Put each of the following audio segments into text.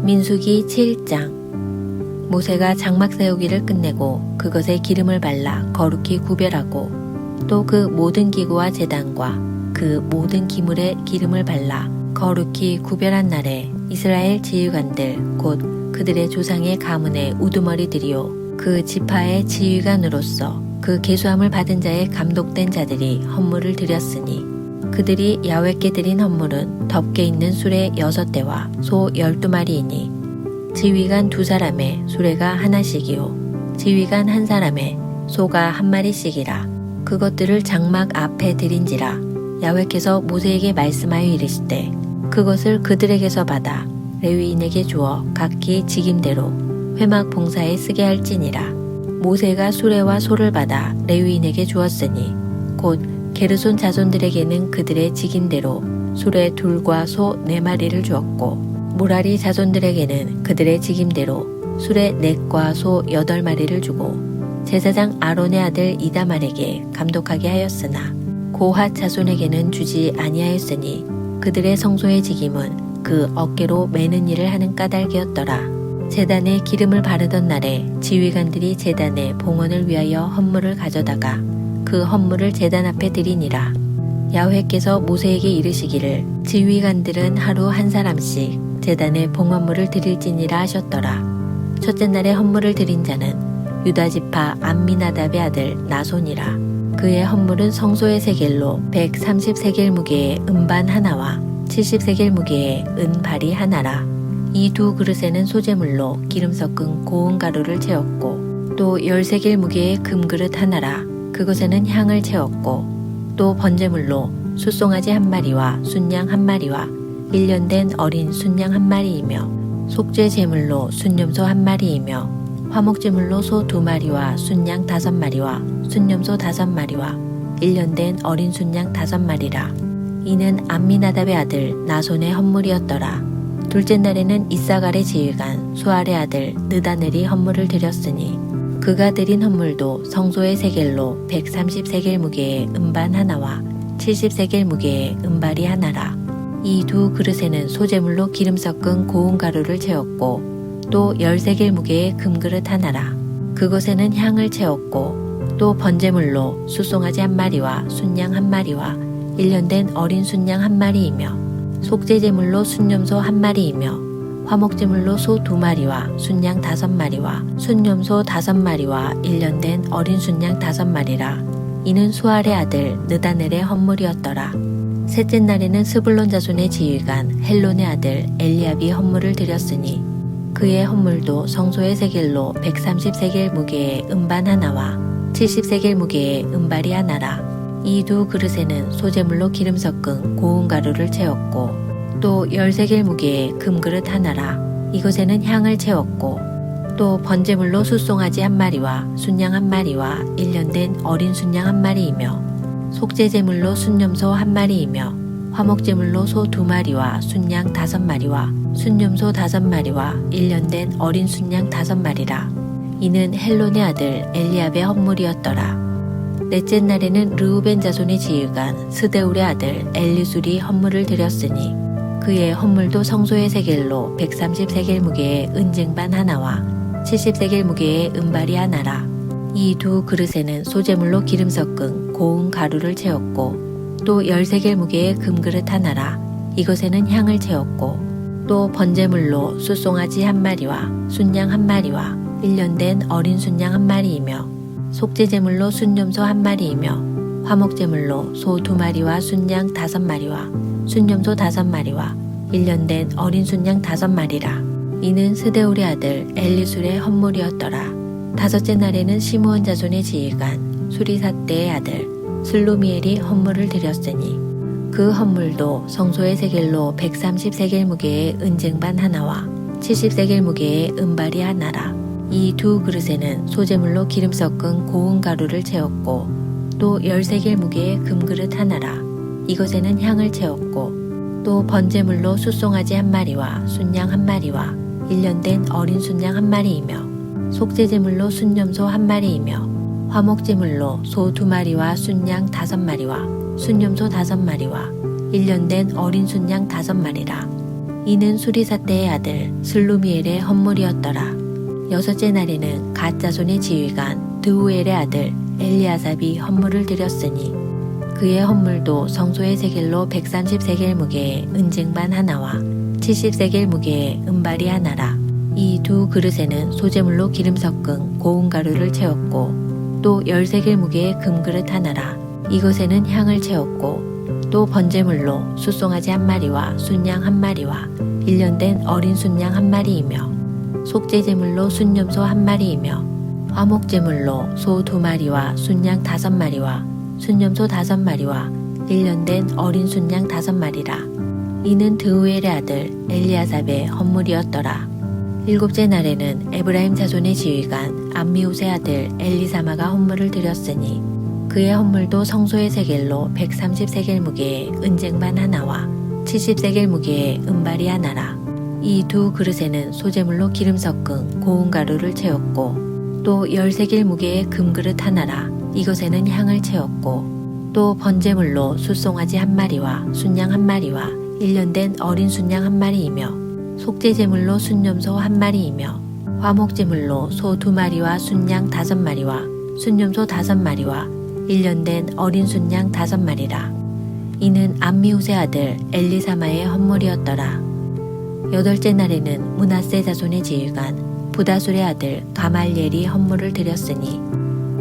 민수기 7장. 모세가 장막 세우기를 끝내고 그것에 기름을 발라 거룩히 구별하고 또 그 모든 기구와 제단과 그 모든 기물에 기름을 발라 거룩히 구별한 날에 이스라엘 지휘관들 곧 그들의 조상의 가문의 우두머리들이요 그 지파의 지휘관으로서 그 계수함을 받은 자의 감독된 자들이 헌물을 드렸으니 그들이 야훼께 드린 헌물은 덮개 있는 수레 6대와 소 12마리이니 지휘관 2사람의 수레가 하나씩이요 지휘관 1사람의 소가 1마리씩이라. 그것들을 장막 앞에 드린지라. 야훼께서 모세에게 말씀하여 이르시되 그것을 그들에게서 받아 레위인에게 주어 각기 직임대로 회막 봉사에 쓰게 할지니라. 모세가 수레와 소를 받아 레위인에게 주었으니 곧 게르손 자손들에게는 그들의 직임대로 수레 2과 소 4마리를 주었고 모라리 자손들에게는 그들의 직임대로 수레 4과 소 8마리를 주고 제사장 아론의 아들 이다말에게 감독하게 하였으나 고핫 자손에게는 주지 아니하였으니 그들의 성소의 직임은 그 어깨로 매는 일을 하는 까닭이었더라. 제단에 기름을 바르던 날에 지휘관들이 제단의 봉헌을 위하여 헌물을 가져다가 그 헌물을 제단 앞에 드리니라. 야훼께서 모세에게 이르시기를 지휘관들은 하루 1사람씩 제단에 봉헌물을 드릴지니라 하셨더라. 첫째 날에 헌물을 드린 자는 유다지파 암미나답의 아들 나손이라. 그의 헌물은 성소의 세겔로 130세겔 무게의 은반 하나와 70세겔 무게의 은발이 하나라. 이 2 그릇에는 소재물로 기름 섞은 고운 가루를 채웠고 또 10세겔 무게의 금그릇 하나라. 그것에는 향을 채웠고 또 번제물로 숫송아지 1마리와 순양 1마리와 1년 된 어린 순양 1마리이며 속죄 제물로 순염소 1마리이며 화목제물로 소 2마리와 순양 5마리와 순염소 5마리와 1년 된 어린 순양 5마리라. 이는 암미나답의 아들 나손의 헌물이었더라. 둘째 날에는 이사갈의 지휘관 수알의 아들 느다넬이 헌물을 드렸으니 그가 드린 헌물도 성소의 세겔로 130세겔 무게의 은반 하나와 70세겔 무게의 은발이 하나라. 이 2 그릇에는 소재물로 기름 섞은 고운 가루를 채웠고 또 10세겔 무게의 금그릇 하나라. 그것에는 향을 채웠고 또 번제물로 숫송아지 1마리와 순양 1마리와 1년 된 어린 순양 1마리이며 속죄제물로 순염소 1마리이며 화목제물로 소 2마리와 순양 5마리와 순염소 5마리와 1년 된 어린 순양 5마리라. 이는 수알의 아들 느다넬의 헌물이었더라. 셋째 날에는 스불론 자손의 지휘관 헬론의 아들 엘리압이 헌물을 드렸으니 그의 헌물도 성소의 세겔로 130세겔 무게의 은반 하나와 70세겔 무게의 은발이 하나라. 이 2 그릇에는 소재물로 기름 섞은 고운 가루를 채웠고 또 10세겔 무게의 금그릇 하나라. 이것에는 향을 채웠고 또 번제물로 숫송아지 1마리와 순양 1마리와 1년 된 어린 순양 1마리이며 속죄제물로 순염소 1마리이며 화목제물로 소 2마리와 순양 5마리와 순염소 5마리와 1년 된 어린 순양 5마리라. 이는 헬론의 아들 엘리압의 헌물이었더라. 넷째 날에는 르우벤 자손의 지휘관 스데울의 아들 엘리술이 헌물을 드렸으니 그의 헌물도 성소의 세겔로 130세겔 무게의 은쟁반 하나와 70세겔 무게의 은발이 하나라. 이 2 그릇에는 소재물로 기름 섞은 고운 가루를 채웠고 또 10세겔 무게의 금그릇 하나라. 이것에는 향을 채웠고 또 번제물로 숫송아지 1마리와 순양 1마리와 1년 된 어린 순양 1마리이며 속죄제물로 순염소 1마리이며 화목제물로 소 2마리와 순양 5마리와 순염소 5마리와 1년 된 어린 순양 5마리라. 이는 스데울의 아들 엘리술의 헌물이었더라. 다섯째 날에는 시므온 자손의 지휘관 수리삿대의 아들 슬루미엘이 헌물을 드렸으니 그 헌물도 성소의 세겔로 130세겔 무게의 은쟁반 하나와 70세겔 무게의 은발이 하나라. 이 2 그릇에는 소재물로 기름 섞은 고운 가루를 채웠고 또 10세겔 무게의 금그릇 하나라. 이것에는 향을 채웠고 또 번제물로 숫송아지 1마리와 순양 1마리와 1년 된 어린 순양 1마리이며 속죄제물로 순염소 1마리이며 화목제물로 소 2마리와 순양 5마리와 순염소 5마리와 1년 된 어린 순양 5마리라. 이는 수리사 때의 아들 슬루미엘의 헌물이었더라. 여섯째 날에는 갓 자손의 지휘관 드우엘의 아들 엘리아삽이 헌물을 드렸으니 그의 헌물도 성소의 세겔로 130세겔 무게의 은쟁반 하나와 70세겔 무게의 은발이 하나라. 이 두 그릇에는 소재물로 기름 섞은 고운 가루를 채웠고 또 10세겔 무게의 금그릇 하나라. 이것에는 향을 채웠고 또 번제물로 숫송아지 한 마리와 순양 한 마리와 1년 된 어린 순양 한 마리이며 속죄제물로 순염소 한 마리이며 화목제물로 소 2마리와 순양 5마리와 순염소 5마리와 1년 된 어린 순양 5마리라. 이는 드우엘의 아들 엘리아삽의 헌물이었더라. 일곱째 날에는 에브라임 자손의 지휘관 암미우스의 아들 엘리사마가 헌물을 드렸으니 그의 헌물도 성소의 세겔로 130세겔 무게의 은쟁반 하나와 70세겔 무게의 은발이 하나라. 이 두 그릇에는 소재물로 기름 섞은 고운 가루를 채웠고 또 10세겔 무게의 금그릇 하나라. 이것에는 향을 채웠고 또 번제물로 숫송아지 한 마리와 순양 한 마리와 1년 된 어린 순양 한 마리이며 속죄제물로 순염소 한 마리이며 화목제물로 소 2마리와 순양 5마리와 순염소 5마리와 1년 된 어린 순양 5마리라. 이는 암미우스의 아들 엘리사마의 헌물이었더라. 여덟째 날에는 므낫세 자손의 지휘관 부다술의 아들 가말리엘이 헌물을 드렸으니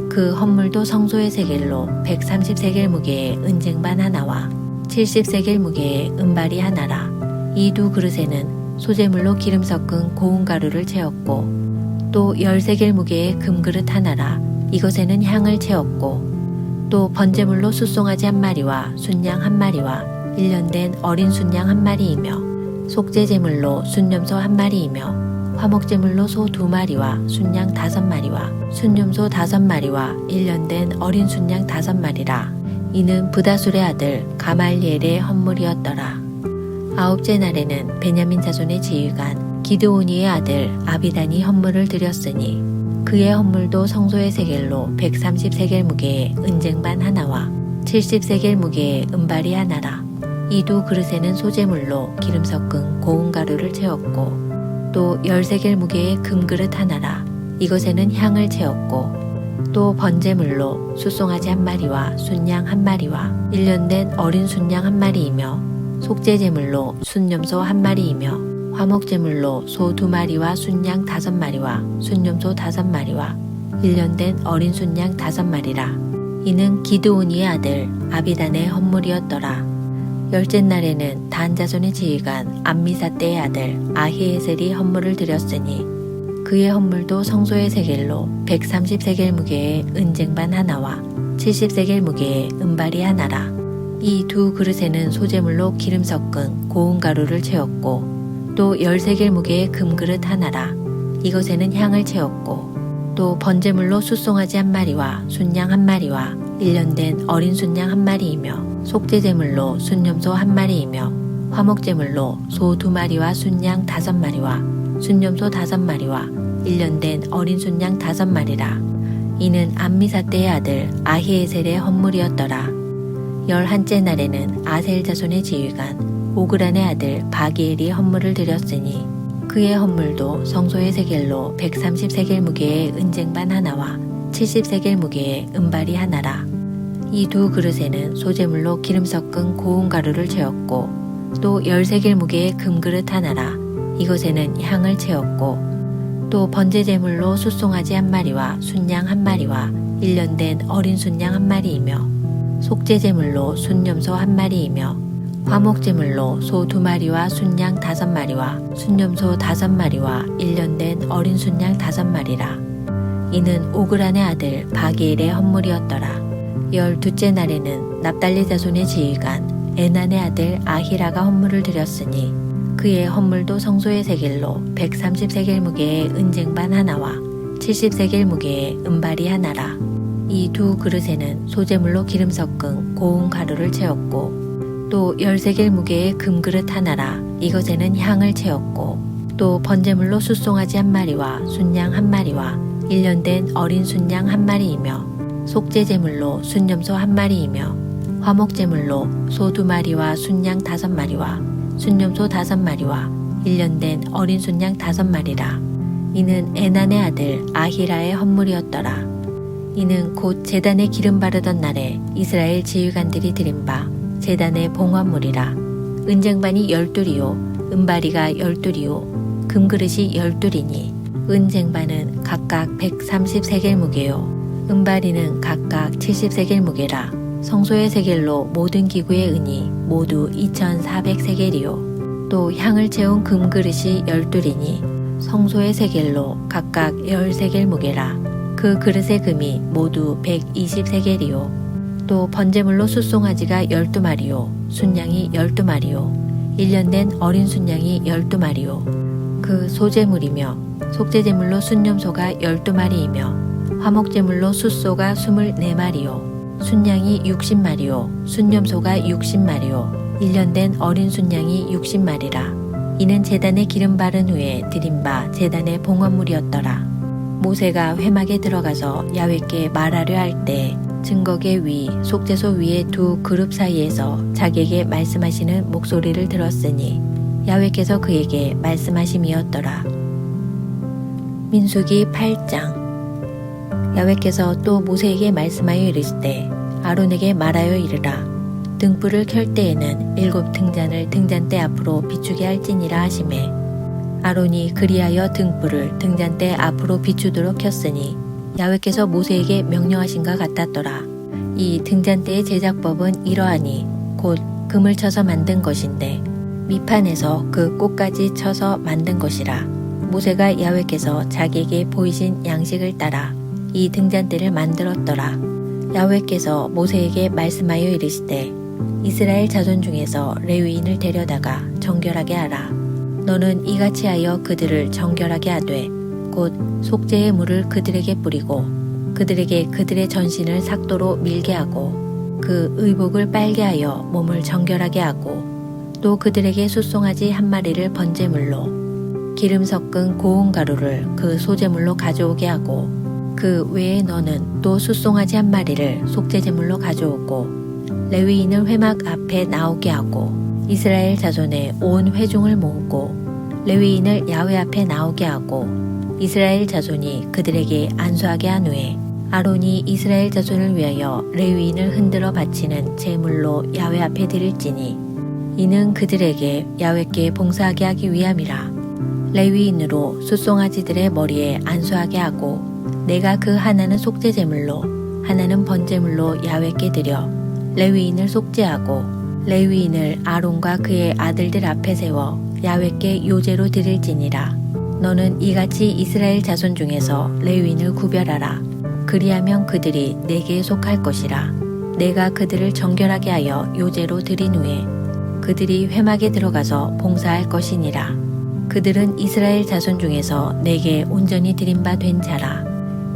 그 헌물도 성소의 세겔로 130세겔 무게의 은쟁반 하나와 70세겔 무게의 은발이 하나라. 이 두 그릇에는 소재물로 기름 섞은 고운 가루를 채웠고 또 10세겔 무게의 금그릇 하나라. 이것에는 향을 채웠고 또 번제물로 숫송아지 한 마리와 순양 한 마리와 1년 된 어린 순양 한 마리이며 속죄제물로 순염소 한 마리이며 화목제물로 소 2마리와 순양 5마리와 순염소 5마리와 1년 된 어린 순양 5마리라. 이는 부다술의 아들 가말리엘의 헌물이었더라. 아홉째 날에는 베냐민 자손의 지휘관 기드오니의 아들 아비단이 헌물을 드렸으니 그의 헌물도 성소의 세겔로 130세겔 무게의 은쟁반 하나와 70세겔 무게의 은발이 하나라. 이 두 그릇에는 소재물로 기름 섞은 고운 가루를 채웠고 또 10세겔 무게의 금그릇 하나라. 이것에는 향을 채웠고 또 번제물로 숫송아지 한 마리와 순양 한 마리와 1년 된 어린 순양 한 마리이며 속죄제물로 순염소 한 마리이며 화목제물로 소 2마리와 순양 5마리와 순염소 5마리와 1년 된 어린 순양 5마리라. 이는 기드오니의 아들 아비단의 헌물이었더라. 열째 날에는 단 자손의 지휘관 암미사 때의 아들 아히에셀이 헌물을 드렸으니 그의 헌물도 성소의 세겔로 130세겔 무게의 은쟁반 하나와 70세겔 무게의 은발이 하나라. 이 두 그릇에는 소재물로 기름 섞은 고운 가루를 채웠고 또 10세겔 무게의 금그릇 하나라. 이것에는 향을 채웠고 또 번제물로 숫송아지 한 마리와 순양 한 마리와 1년 된 어린 순양 한 마리이며 속죄제물로 순염소 한 마리이며 화목제물로 소 2마리와 순양 5마리와 순염소 5마리와 1년 된 어린 순양 5마리라. 이는 암미사 때의 아들 아히에셀의 헌물이었더라. 11째 날에는 아셀 자손의 지휘관 오그란의 아들 바기엘이 헌물을 드렸으니 그의 헌물도 성소의 세겔로 130세겔 무게의 은쟁반 하나와 70세겔 무게의 은발이 하나라. 이 두 그릇에는 소재물로 기름 섞은 고운 가루를 채웠고 또 10세겔 무게의 금그릇 하나라. 이것에는 향을 채웠고 또 번제제물로 숫송아지 한 마리와 순양 한 마리와 1년 된 어린 순양 한 마리이며 속죄제물로 순염소 한 마리이며 화목제물로 소 2마리와 순양 5마리와 순염소 5마리와 1년 된 어린 순양 5마리라. 이는 오그란의 아들 바기엘의 헌물이었더라. 12째 날에는 납달리 자손의 지휘관 에난의 아들 아히라가 헌물을 드렸으니 그의 헌물도 성소의 세겔로 130세겔 무게의 은쟁반 하나와 70세겔 무게의 은발이 하나라. 이 두 그릇에는 소재물로 기름 섞은 고운 가루를 채웠고 또 10세겔 무게의 금그릇 하나라. 이것에는 향을 채웠고 또 번제물로 숫송아지 한 마리와 순양 한 마리와 1년 된 어린 순양 한 마리이며 속죄제물로 순염소 한 마리이며 화목제물로 소 2마리와 순양 5마리와 순염소 5마리와 1년 된 어린 순양 5마리라. 이는 에난의 아들 아히라의 헌물이었더라. 이는 곧 제단에 기름 바르던 날에 이스라엘 지휘관들이 드린 바 제단의 봉헌물이라. 은쟁반이 12이요 은바리가 12이요 금그릇이 12이니 은쟁반은 각각 130세겔 무게요 은바리는 각각 70세겔 무게라. 성소의 세겔로 모든 기구의 은이 모두 2400세겔이요 또 향을 채운 금그릇이 12이니 성소의 세겔로 각각 10세겔 무게라. 그 그릇의 금이 모두 120세겔이요 또 번제물로 숫송아지가 12마리요 순양이 12마리요 1년 된 어린 순양이 12마리요 그 소제물이며 속죄제물로 순염소가 12마리이며 화목제물로 숫소가 24마리요 순양이 60마리요 순염소가 60마리요 1년 된 어린 순양이 60마리라. 이는 제단에 기름 바른 후에 드린 바 제단의 봉헌물이었더라. 모세가 회막에 들어가서 야훼께 말하려 할 때 증거계 위 속죄소 위의 두 그룹 사이에서 자기에게 말씀하시는 목소리를 들었으니 야훼께서 그에게 말씀하심이었더라. 민수기 8장. 야훼께서 또 모세에게 말씀하여 이르시되 아론에게 말하여 이르라. 등불을 켤 때에는 7 등잔을 등잔대 앞으로 비추게 할지니라 하시매 아론이 그리하여 등불을 등잔대 앞으로 비추도록 켰으니 야훼께서 모세에게 명령하신가 같았더라. 이 등잔대의 제작법은 이러하니 곧 금을 쳐서 만든 것인데 밑판에서 그 꽃까지 쳐서 만든 것이라. 모세가 야훼께서 자기에게 보이신 양식을 따라 이 등잔대를 만들었더라. 야훼께서 모세에게 말씀하여 이르시되 이스라엘 자손 중에서 레위인을 데려다가 정결하게 하라. 너는 이같이 하여 그들을 정결하게 하되 곧 속죄의 물을 그들에게 뿌리고 그들에게 그들의 전신을 삭도로 밀게 하고 그 의복을 빨게 하여 몸을 정결하게 하고 또 그들에게 숫송아지 1마리를 번제물로 기름 섞은 고운 가루를 그 소제물로 가져오게 하고 그 외에 너는 또 숫송아지 1마리를 속죄제물로 가져오고 레위인을 회막 앞에 나오게 하고 이스라엘 자손의 온 회중을 모으고 레위인을 야훼 앞에 나오게 하고 이스라엘 자손이 그들에게 안수하게 한 후에 아론이 이스라엘 자손을 위하여 레위인을 흔들어 바치는 제물로 야훼 앞에 드릴지니 이는 그들에게 야훼께 봉사하게 하기 위함이라. 레위인으로 숫송아지들의 머리에 안수하게 하고 내가 그 하나는 속죄제물로 하나는 번제물로 야훼께 드려 레위인을 속죄하고 레위인을 아론과 그의 아들들 앞에 세워 야훼께 요제로 드릴지니라. 너는 이같이 이스라엘 자손 중에서 레위인을 구별하라. 그리하면 그들이 내게 속할 것이라. 내가 그들을 정결하게 하여 요제로 드린 후에 그들이 회막에 들어가서 봉사할 것이니라. 그들은 이스라엘 자손 중에서 내게 온전히 드린 바 된 자라.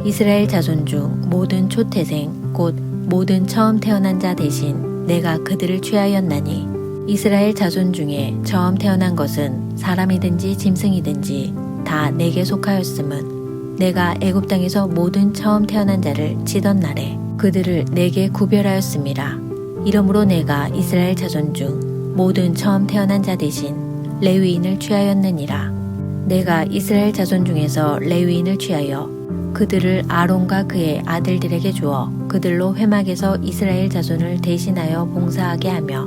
이스라엘 자손 중 모든 초태생 곧 모든 처음 태어난 자 대신 내가 그들을 취하였나니 이스라엘 자손 중에 처음 태어난 것은 사람이든지 짐승이든지 다 내게 속하였음은 내가 애굽 땅에서 모든 처음 태어난 자를 치던 날에 그들을 내게 구별하였음이라. 이러므로 내가 이스라엘 자손 중 모든 처음 태어난 자 대신 레위인을 취하였느니라. 내가 이스라엘 자손 중에서 레위인을 취하여 그들을 아론과 그의 아들들에게 주어 그들로 회막에서 이스라엘 자손을 대신하여 봉사하게 하며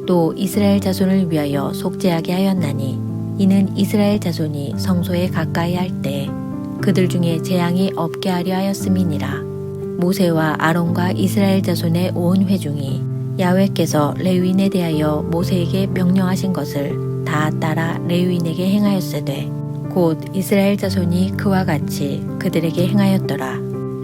또 이스라엘 자손을 위하여 속죄하게 하였나니 이는 이스라엘 자손이 성소에 가까이 할 때 그들 중에 재앙이 없게 하려 하였음이니라. 모세와 아론과 이스라엘 자손의 온 회중이 야훼께서 레위인에 대하여 모세에게 명령하신 것을 다 따라 레위인에게 행하였으되 곧 이스라엘 자손이 그와 같이 그들에게 행하였더라.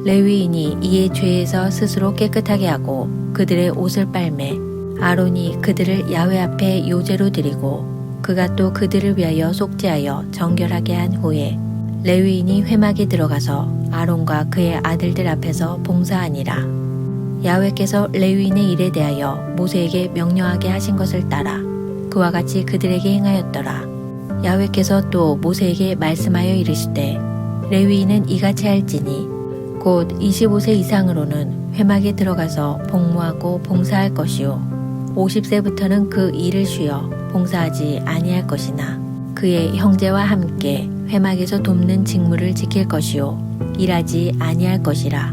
레위인이 이에 죄에서 스스로 깨끗하게 하고 그들의 옷을 빨매 아론이 그들을 야훼 앞에 요제로 드리고 그가 또 그들을 위하여 속죄하여 정결하게 한 후에 레위인이 회막에 들어가서 아론과 그의 아들들 앞에서 봉사하니라. 야훼께서 레위인의 일에 대하여 모세에게 명령하게 하신 것을 따라 그와 같이 그들에게 행하였더라. 야훼께서 또 모세에게 말씀하여 이르시되 레위인은 이같이 할지니 곧 25세 이상으로는 회막에 들어가서 복무하고 봉사할 것이요 50세부터는 그 일을 쉬어 봉사하지 아니할 것이나 그의 형제와 함께 회막에서 돕는 직무를 지킬 것이요 일하지 아니할 것이라.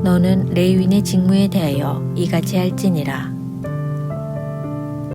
너는 레위인의 직무에 대하여 이같이 할지니라.